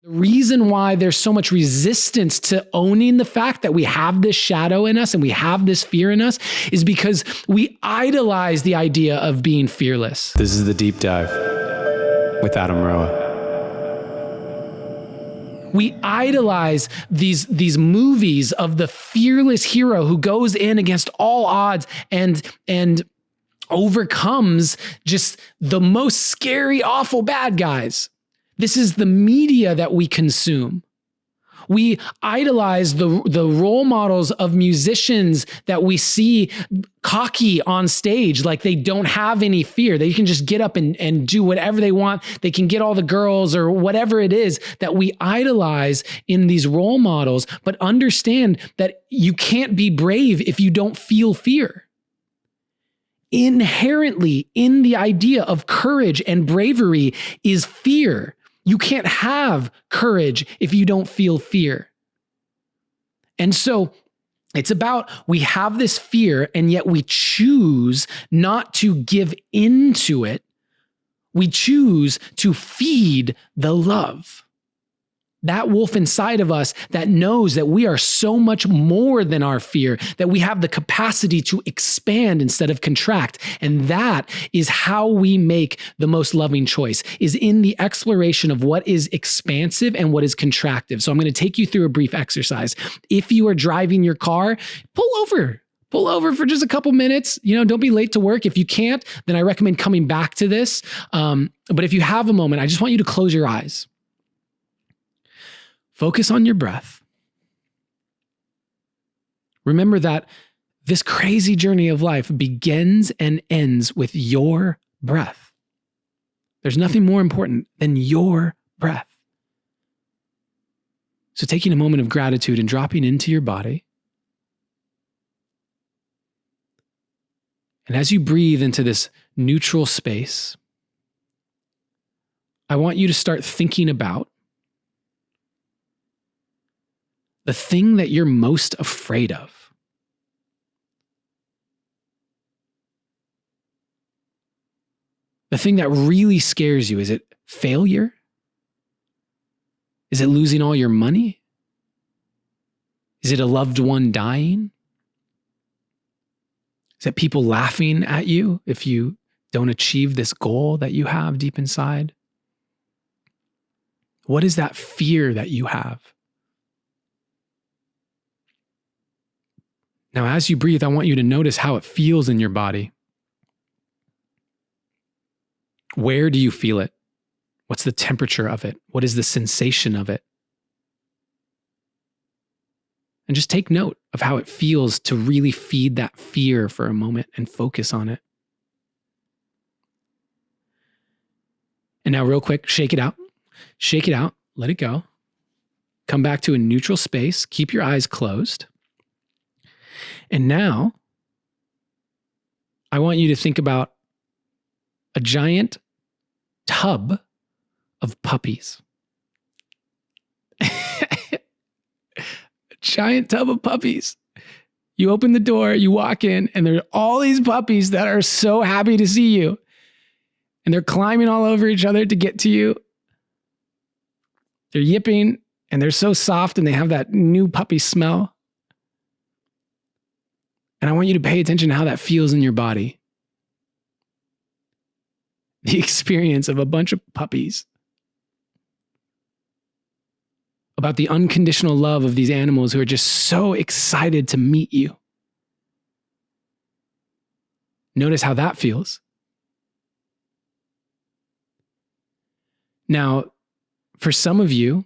The reason why there's so much resistance to owning the fact that we have this shadow in us and we have this fear in us is because we idolize the idea of being fearless. This is The Deep Dive with Adam Roa. We idolize these movies of the fearless hero who goes in against all odds and overcomes just the most scary, awful bad guys. This is the media that we consume. We idolize the role models of musicians that we see cocky on stage, like they don't have any fear. They can just get up and do whatever they want. They can get all the girls or whatever it is that we idolize in these role models, but understand that you can't be brave if you don't feel fear. Inherently in the idea of courage and bravery is fear. You can't have courage if you don't feel fear. And so it's about we have this fear and yet we choose not to give into it. We choose to feed the love. That wolf inside of us that knows that we are so much more than our fear, that we have the capacity to expand instead of contract. And that is how we make the most loving choice, is in the exploration of what is expansive and what is contractive. So I'm going to take you through a brief exercise. If you are driving your car, pull over for just a couple minutes. Don't be late to work. If you can't, then I recommend coming back to this. But if you have a moment, I just want you to close your eyes. Focus on your breath. Remember that this crazy journey of life begins and ends with your breath. There's nothing more important than your breath. So taking a moment of gratitude and dropping into your body. And as you breathe into this neutral space, I want you to start thinking about the thing that you're most afraid of. The thing that really scares you. Is it failure? Is it losing all your money? Is it a loved one dying? Is it people laughing at you if you don't achieve this goal that you have deep inside? What is that fear that you have? Now, as you breathe, I want you to notice how it feels in your body. Where do you feel it? What's the temperature of it? What is the sensation of it? And just take note of how it feels to really feed that fear for a moment and focus on it. And now real quick, shake it out. Shake it out. Let it go. Come back to a neutral space. Keep your eyes closed. And now, I want you to think about a giant tub of puppies. A giant tub of puppies. You open the door, you walk in, and there are all these puppies that are so happy to see you. And they're climbing all over each other to get to you. They're yipping, and they're so soft, and they have that new puppy smell. And I want you to pay attention to how that feels in your body. The experience of a bunch of puppies. About the unconditional love of these animals who are just so excited to meet you. Notice how that feels. Now, for some of you,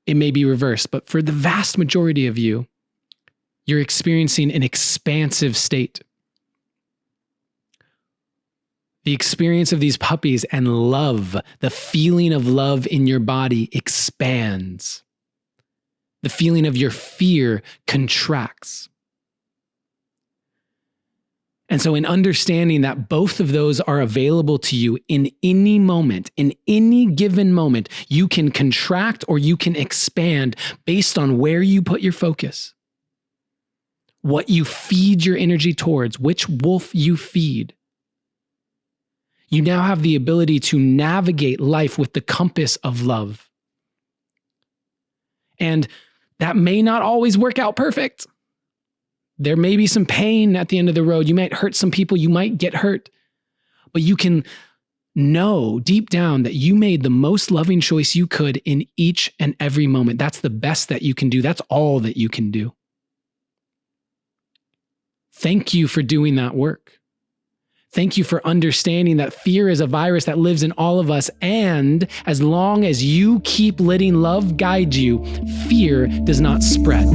it may be reversed, but for the vast majority of you, you're experiencing an expansive state. The experience of these puppies and love, the feeling of love in your body expands. The feeling of your fear contracts. And so in understanding that both of those are available to you in any moment, in any given moment, you can contract or you can expand based on where you put your focus. What you feed your energy towards, which wolf you feed. You now have the ability to navigate life with the compass of love. And that may not always work out perfect. There may be some pain at the end of the road. You might hurt some people. You might get hurt. But you can know deep down that you made the most loving choice you could in each and every moment. That's the best that you can do. That's all that you can do. Thank you for doing that work. Thank you for understanding that fear is a virus that lives in all of us. And as long as you keep letting love guide you, fear does not spread.